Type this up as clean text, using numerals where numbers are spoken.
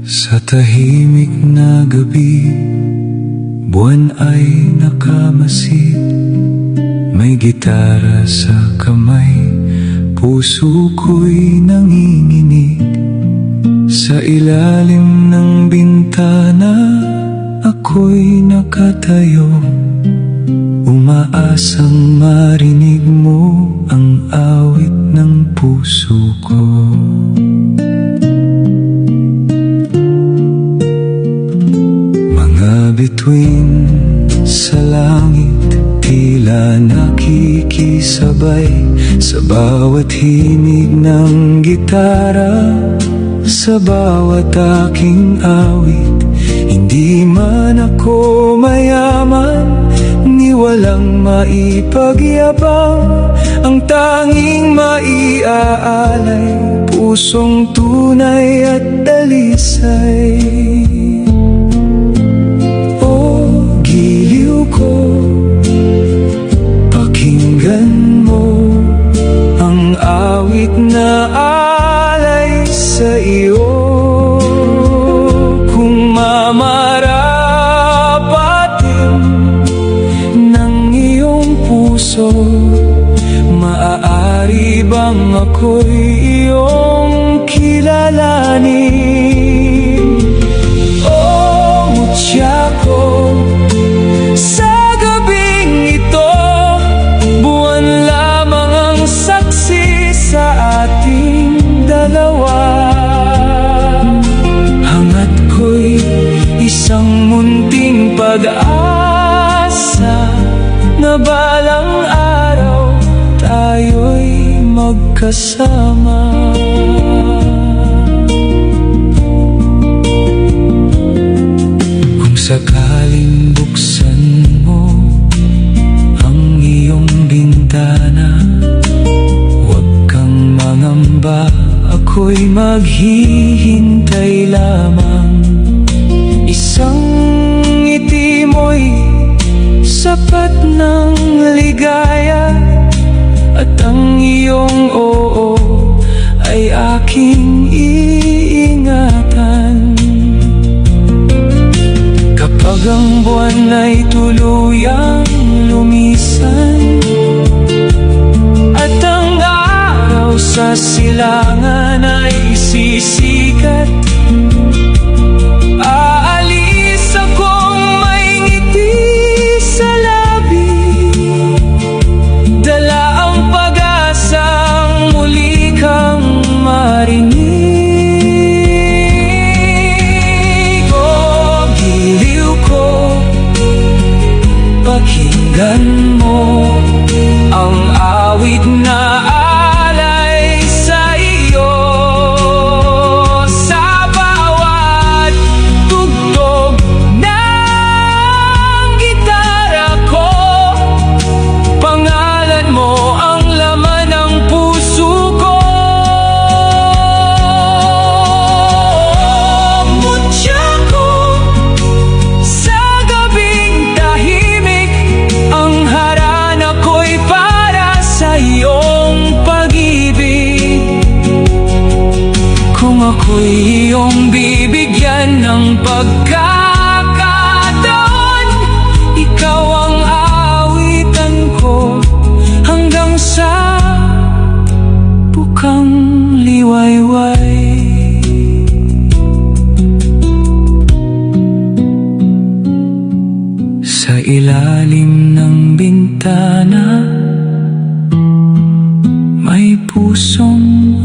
Sa tahimik na gabi, buwan ay nakamasid. May gitara sa kamay, puso ko'y nanginginig. Sa ilalim ng bintana, ako'y nakatayo, umaasang marinig mo ang awit ng puso ko. Bituin sa langit, tila nakikisabay sa bawat himig ng gitara, sa bawat aking awit. Hindi man ako mayaman, ni walang maipagyabang, ang tanging maiaalay, pusong tunay at dalisay. Pakinggan mo ang awit na alay sa iyo. Kung mamarapatin ng iyong puso, maaari bang ako'y iyong kilalanin? Oh, mutya ko, sa gabing ito, buwan lamang ang saksi sa ating dalawa. Hangat ko'y isang munting pag-asa, na balang araw tayo'y magkasama. Kung sakaling buksan mo ang iyong bintana, huwag kang mangamba, ako'y maghihintay lamang. Isang ngiti mo'y sapat ng ligaya, at ang iyong oo ay aking iingatan. Kapag ang buwan ay tuluyang lumisan, at ang araw sa silangan ay sisikat, aalis akong may ngiti sa labi, dala ang pag-asang muli kang marinig. Oh, giliw ko, pakinggan mo ang awit na alay sa iyo. Sa bawat tugtog ng gitara ko, pangalan mo ang laman ng puso ko. Mutya ko, sa gabing tahimik, ang harana ko'y para sa iyong pag-ibig. Kung ako'y iyong bibigyan ng pagkakataon, ikaw ang aawitan ko hanggang sa bukang liwayway. Sa ilalim ng bintana, may pusong